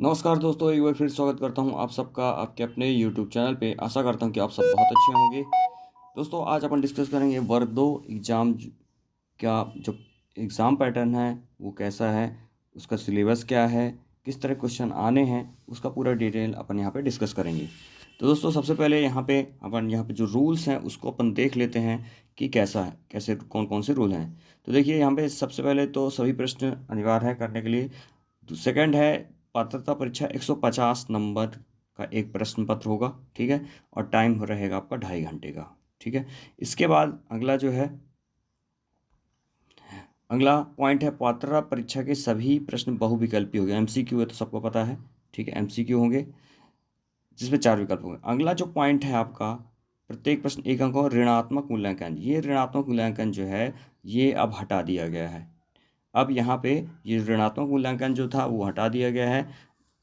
नमस्कार दोस्तों, एक बार फिर स्वागत करता हूं आप सबका आपके अपने यूट्यूब चैनल पे। आशा करता हूं कि आप सब बहुत अच्छे होंगे। दोस्तों, आज अपन डिस्कस करेंगे वर्ग 2 एग्ज़ाम का जो एग्ज़ाम पैटर्न है वो कैसा है, उसका सिलेबस क्या है, किस तरह क्वेश्चन आने हैं, उसका पूरा डिटेल अपन यहाँ पे डिस्कस करेंगे। तो दोस्तों, सबसे पहले यहाँ पे जो रूल्स हैं उसको अपन देख लेते हैं कि कैसा है, कैसे कौन कौन से रूल हैं। तो देखिए, यहाँ पे सबसे पहले तो सभी प्रश्न अनिवार्य है करने के लिए। तो सेकंड है, पात्रता परीक्षा 150 नंबर का एक प्रश्न पत्र होगा, ठीक है। और टाइम रहेगा आपका 2.5 घंटे का, ठीक है। इसके बाद अगला पॉइंट है, पात्रता परीक्षा के सभी प्रश्न बहुविकल्पी होंगे। एमसीक्यू है तो सबको पता है, ठीक है, एमसीक्यू होंगे जिसमें 4 विकल्प होंगे। अगला जो पॉइंट है आपका, प्रत्येक प्रश्न 1 अंक और ऋणात्मक मूल्यांकन। ये ऋणात्मक मूल्यांकन जो है ये अब हटा दिया गया है। अब यहाँ पे ये ऋणात्मक मूल्यांकन जो था वो हटा दिया गया है।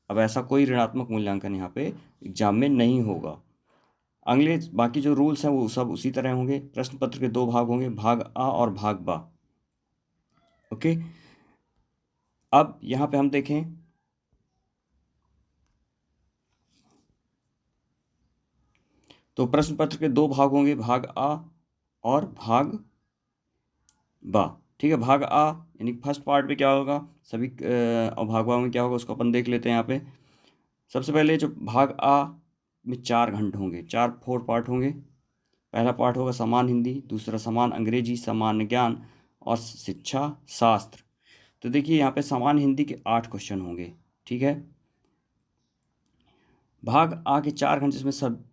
अब ऐसा कोई ऋणात्मक मूल्यांकन यहाँ पे एग्जाम में नहीं होगा। अगले बाकी जो रूल्स हैं वो सब उसी तरह होंगे। प्रश्न पत्र के 2 भाग होंगे, भाग आ और भाग बा। ओके, अब यहाँ पे हम देखें तो प्रश्न पत्र के 2 भाग होंगे, भाग आ और भाग बा, ठीक है। भाग आ यानी फर्स्ट पार्ट में क्या होगा सभी और भाग बा में क्या होगा उसको अपन देख लेते हैं यहाँ पे। सबसे पहले जो भाग आ में 4 घंटे होंगे, 4 पार्ट होंगे। पहला पार्ट होगा समान हिंदी, दूसरा समान अंग्रेजी, सामान्य ज्ञान और शिक्षा शास्त्र। तो देखिए यहाँ पे समान हिंदी के 8 क्वेश्चन होंगे, ठीक है। भाग आ के 4 घंटे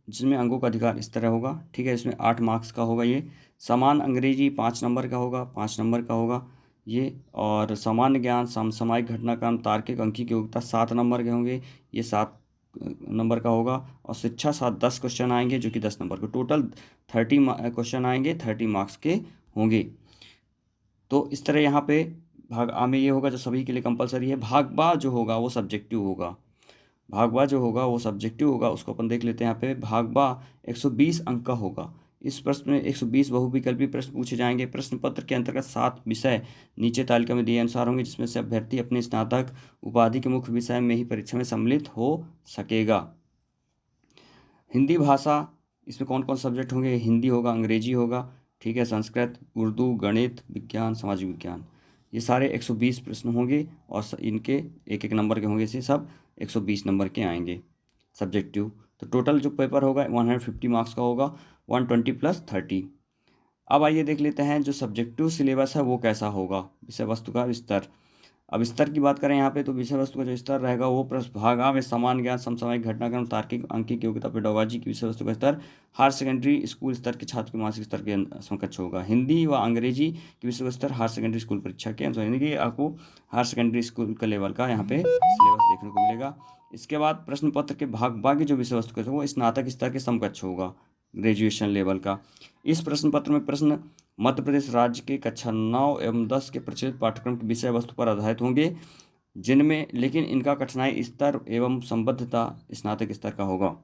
जिसमें अंकों का अधिकार इस तरह होगा, ठीक है। इसमें 8 मार्क्स का होगा ये। समान अंग्रेजी 5 नंबर का होगा, 5 नंबर का होगा ये। और सामान्य ज्ञान, समसामयिक घटनाक्रम, तार्किक अंकी की योग्यता 7 नंबर के होंगे, ये 7 नंबर का होगा। और शिक्षा शास्त्र 10 क्वेश्चन आएंगे जो कि 10 नंबर के, टोटल 30 क्वेश्चन आएंगे, 30 मार्क्स के होंगे। तो इस तरह यहाँ पे भाग आ में ये होगा जो सभी के लिए कंपलसरी है। भाग बा जो होगा वो सब्जेक्टिव होगा। भागबा जो होगा वो सब्जेक्टिव होगा, उसको अपन देख लेते हैं यहाँ पे। भागबा 120 अंक का होगा। इस प्रश्न में 120 बहुविकल्पी प्रश्न पूछे जाएंगे। प्रश्न पत्र के अंतर्गत 7 विषय नीचे तालिका में दिए अनुसार होंगे, जिसमें से अभ्यर्थी अपने स्नातक उपाधि के मुख्य विषय में ही परीक्षा में सम्मिलित हो सकेगा। हिंदी भाषा, इसमें कौन कौन सब्जेक्ट होंगे, हिंदी होगा, अंग्रेजी होगा, ठीक है, संस्कृत, उर्दू, गणित, विज्ञान, सामाजिक विज्ञान। ये सारे 120 प्रश्न होंगे और इनके 1-1 नंबर के होंगे। इसे सब 120 नंबर के आएंगे सब्जेक्टिव। तो टोटल जो पेपर होगा 150 मार्क्स का होगा, 120 + 30। अब आइए देख लेते हैं जो सब्जेक्टिव सिलेबस है वो कैसा होगा, विषय वस्तु का स्तर। अब स्तर की बात करें यहाँ पे तो विषय वस्तु का जो स्तर रहेगा वो प्रश्न भाग आ में समान ज्ञान, समसामयिक घटनाक्रम, तार्किक अंकिक योग्यता, पेडागोजी की विषय वस्तु का स्तर हायर सेकेंडरी स्कूल स्तर के छात्र के मानसिक स्तर के समकक्ष होगा। हिंदी व अंग्रेजी की विषय वस्तु स्तर हायर सेकेंडरी स्कूल परीक्षा के अनुसार, यानी कि आपको हायर सेकेंडरी स्कूल का लेवल का यहाँ पे सिलेबस देखने को मिलेगा। इसके बाद प्रश्न पत्र के भाग बा की जो विषय वस्तु है वो स्नातक स्तर के समकक्ष होगा, ग्रेजुएशन लेवल का। इस प्रश्न पत्र में प्रश्न मध्य प्रदेश राज्य के कक्षा 9 एवं 10 के प्रचलित पाठ्यक्रम की विषय वस्तु पर आधारित होंगे, जिनमें लेकिन इनका कठिनाई स्तर एवं संबद्धता स्नातक स्तर का होगा।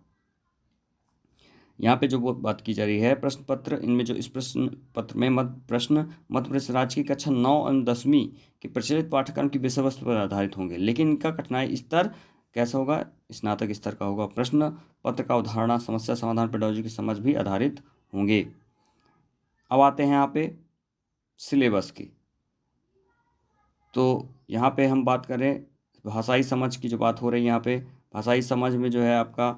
यहाँ पे जो वो बात की जा रही है प्रश्न पत्र, इनमें जो इस प्रश्न पत्र में मध्य प्रदेश राज्य की कक्षा 9 एवं 10वीं के प्रचलित पाठ्यक्रम की विषय वस्तु पर आधारित होंगे, लेकिन इनका कठिनाई स्तर कैसा होगा, स्नातक स्तर का होगा। प्रश्न पत्र का अवधारणा, समस्या समाधान, पेडागोजी की समझ भी आधारित होंगे। अब आते हैं यहाँ पे सिलेबस की। तो यहाँ पे हम बात करें भाषाई समझ की, जो बात हो रही है यहाँ पे भाषाई समझ में जो है आपका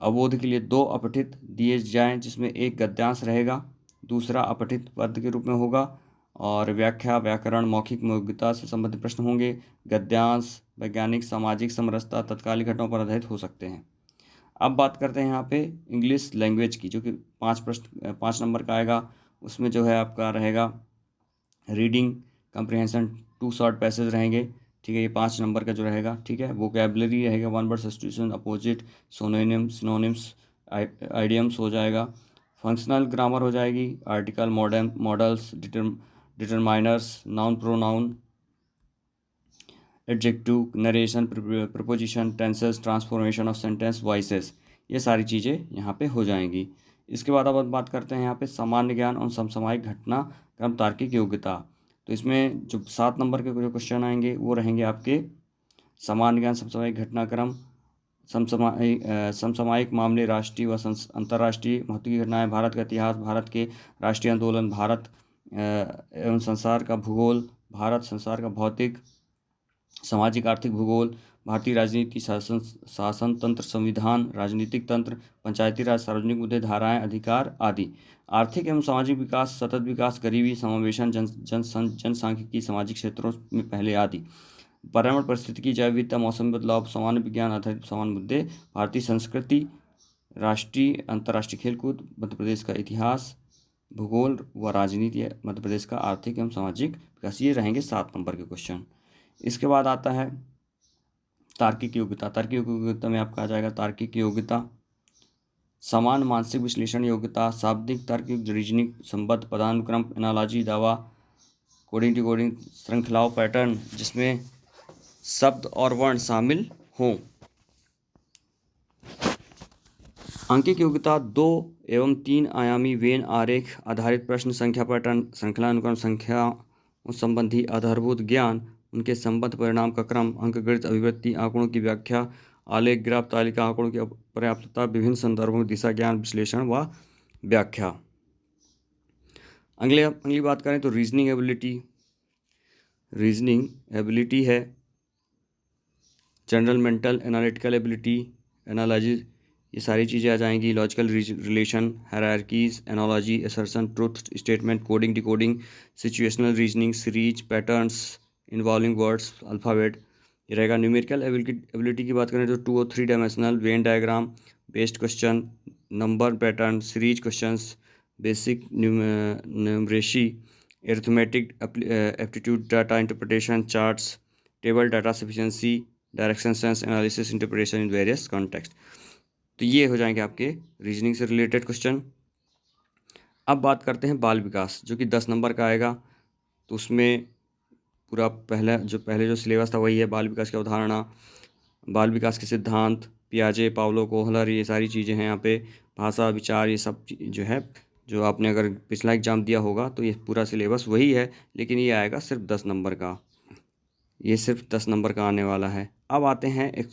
अवबोध के लिए 2 अपठित दिए जाएं, जिसमें एक गद्यांश रहेगा, दूसरा अपठित पद के रूप में होगा। और व्याख्या, व्याकरण, मौखिक योग्यता से संबंधित प्रश्न होंगे। गद्यांश वैज्ञानिक, सामाजिक, समरसता, तत्कालीन घटनाओं पर आधारित हो सकते हैं। अब बात करते हैं यहाँ पे इंग्लिश लैंग्वेज की, जो कि 5 नंबर का आएगा। उसमें जो है आपका रहेगा रीडिंग कंप्रिहेंशन, 2 शॉर्ट पैसेज रहेंगे, ठीक है, ये 5 नंबर का जो रहेगा, ठीक है। वोकैबुलरी रहेगा, 1 word substitution, opposite, synonyms, idioms हो जाएगा। फंक्शनल ग्रामर हो जाएगी, article, models, determiners, noun, pronoun, adjective, narration, preposition, tenses, transformation of sentence, voices, ये सारी चीज़ें यहाँ पे हो जाएंगी। इसके बाद अब बात करते हैं यहाँ पे सामान्य ज्ञान और समसामयिक घटना क्रम तार्किक योग्यता। तो इसमें जो 7 नंबर के जो क्वेश्चन आएंगे वो रहेंगे आपके सामान्य ज्ञान, समसामयिक घटनाक्रम, समसामयिक मामले, राष्ट्रीय व अंतर्राष्ट्रीय महत्व की घटनाएं, भारत का इतिहास, भारत के राष्ट्रीय आंदोलन, भारत एवं संसार का भूगोल, भारत संसार का भौतिक सामाजिक आर्थिक भूगोल, भारतीय राजनीति, शासन तंत्र, संविधान, राजनीतिक तंत्र, पंचायती राज, सार्वजनिक मुद्दे, धाराएं, अधिकार आदि, आर्थिक एवं सामाजिक विकास, सतत विकास, गरीबी, समावेशन, जनसांख्यिकी, सामाजिक क्षेत्रों में पहले आदि, पर्यावरण परिस्थितिकी, जैव विविधता, मौसम बदलाव, सामान्य विज्ञान आधारित सामान्य मुद्दे, भारतीय संस्कृति, राष्ट्रीय अंतर्राष्ट्रीय खेलकूद, मध्य प्रदेश का इतिहास, भूगोल व राजनीति, मध्य प्रदेश का आर्थिक एवं सामाजिक विकास। ये रहेंगे 7 नंबर के क्वेश्चन। इसके बाद आता है तार्किक योग्यता। तार्किक योग्यता में आपका आ जाएगा तार्किक योग्यता, समान मानसिक विश्लेषण योग्यता, शाब्दिक तर्क, रीजनिंग, संबद्ध पदानुक्रम, एनालॉजी, दावा, कोडिंग डिकोडिंग, श्रृंखलाओं, पैटर्न जिसमें शब्द और वर्ण शामिल हों। अंकिक योग्यता 2 एवं 3 आयामी वेन आरेख आधारित प्रश्न, संख्या पैटर्न, श्रृंखला अनुक्रम, संख्या संबंधी आधारभूत ज्ञान, उनके संबद्ध परिणाम का क्रम, अंकगणित अभिव्यक्ति, आंकड़ों की व्याख्या, आलेख, ग्राफ, तालिका, आंकड़ों की पर्याप्तता, विभिन्न संदर्भों में दिशा ज्ञान, विश्लेषण व व्याख्या। अगली बात करें तो रीजनिंग एबिलिटी है general mental analytical ability, analogy, ये सारी चीज़ें आ जाएंगी। Logical relation, hierarchies, analogy, assertion, truth statement, coding decoding, situational reasoning, series, patterns involving words, alphabet, ये रहेगा। न्यूमेरिकल एबिलिटी की बात करें तो 2 और 3 dimensional, Venn diagram based question, number pattern, series questions, basic numeracy, arithmetic aptitude, data interpretation, charts, table data sufficiency, direction sense analysis, interpretation in various context. तो ये हो जाएंगे आपके रीजनिंग से रिलेटेड क्वेश्चन। अब बात करते हैं बाल विकास, जो कि 10 नंबर का आएगा। तो उसमें पूरा पहले जो सिलेबस था वही है। बाल विकास की अवधारणा, बाल विकास के सिद्धांत, पियाजे, पावलो, कोहलर, ये सारी चीज़ें हैं यहाँ पे। भाषा, विचार, ये सब जो है, जो आपने अगर पिछला एग्जाम दिया होगा तो ये पूरा सिलेबस वही है, लेकिन ये आएगा सिर्फ 10 नंबर का। ये सिर्फ 10 नंबर का आने वाला है। अब आते हैं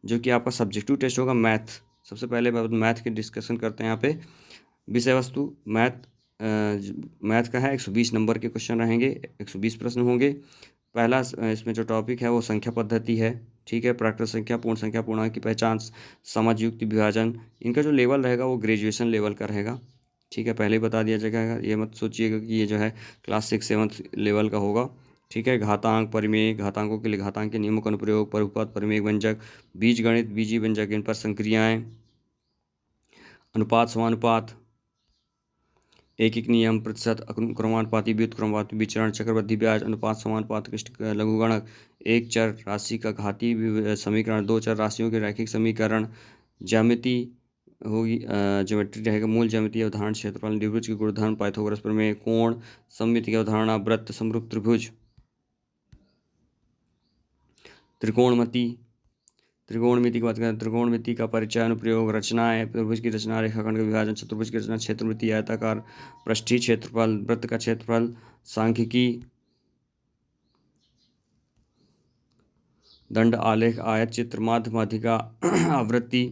जो कि आपका सब्जेक्टिव टेस्ट होगा, मैथ। सबसे पहले मैथ की डिस्कशन करते हैं यहाँ पे। विषय वस्तु मैथ का है, 120 नंबर के क्वेश्चन रहेंगे, 120 प्रश्न होंगे। पहला इसमें जो टॉपिक है वो संख्या पद्धति है, ठीक है। प्राकृत संख्या, पूर्ण संख्या, पूर्णांक की पहचान, समझयुक्त विभाजन, इनका जो लेवल रहेगा वो ग्रेजुएशन लेवल का रहेगा, ठीक है। पहले ही बता दिया जाएगा, ये मत सोचिएगा कि ये जो है क्लास 6 7 लेवल का होगा, ठीक है। घातांक, परिमेय, घातांकों के लिए घातांक के नियमों का अनुप्रयोग, बहुपद, परिमेय, व्यंजक, बीजगणित, बीजीय व्यंजक, इन पर संक्रियाएं, अनुपात, समानुपात, एक नियम, प्रतिशत, क्रमानुपाती, व्युत्क्रमानुपाती, विचरण, चक्रवृद्धि ब्याज, अनुपात, समानुपात, लघुगणक, एक चर राशि का घाती समीकरण, 2 चर राशियों के रैखिक समीकरण, ज्यामिति होगी, ज्योमेट्री रहेगा, मूल ज्यामिति अवधारणा, क्षेत्रफल, द्विभुज के गुणधर्म, पाइथागोरस प्रमेय, कोण, सममिति की अवधारणा, वृत्त, समरूप त्रिभुज, त्रिकोणमिति की बात करें, त्रिकोणमिति का परिचय, अनुप्रयोग, रचनाएं, त्रिभुज की रचना, रेखाखंड का विभाजन, चतुर्भुज की रचना, क्षेत्रमिति, आयताकार, पृष्ठीय क्षेत्रफल, वृत्त का क्षेत्रफल, सांख्यिकी, दंड, आलेख, आयत चित्र, माध्य, माध्यिका, आवृत्ति,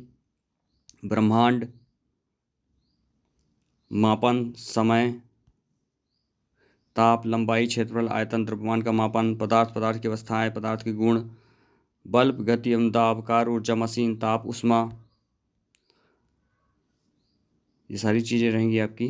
ब्रह्मांड, मापन, समय, ताप, लंबाई, क्षेत्रफल, आयतन, द्रव्यमान का मापन, पदार्थ की अवस्थाएं, पदार्थ के गुण, बल्ब, गति एवं दाब, कार, ऊर्जा, मशीन, ताप, उष्मा, ये सारी चीज़ें रहेंगी आपकी।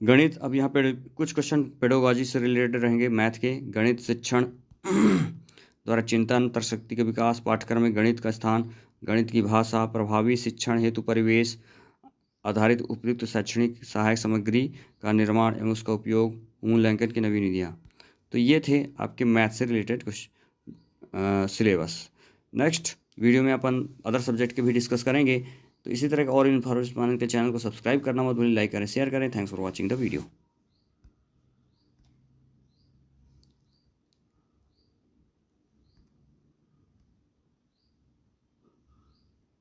गणित, अब यहाँ पे कुछ क्वेश्चन पेडोलॉजी से रिलेटेड रहेंगे, मैथ के। गणित शिक्षण द्वारा चिंतन, तर्कशक्ति का विकास, पाठ्यक्रम में गणित का स्थान, गणित की भाषा, प्रभावी शिक्षण हेतु परिवेश आधारित उपयुक्त शैक्षणिक सहायक सामग्री का निर्माण एवं उसका उपयोग, मूल्यांकन की नवीन विधियाँ। तो ये थे आपके मैथ से रिलेटेड कुछ सिलेबस। नेक्स्ट वीडियो में अपन अदर सब्जेक्ट के भी डिस्कस करेंगे। तो इसी तरह के और इन्फॉर्मेशन पाने के चैनल को सब्सक्राइब करना मत भूलिए, लाइक करें, शेयर करें। Thanks for watching the video.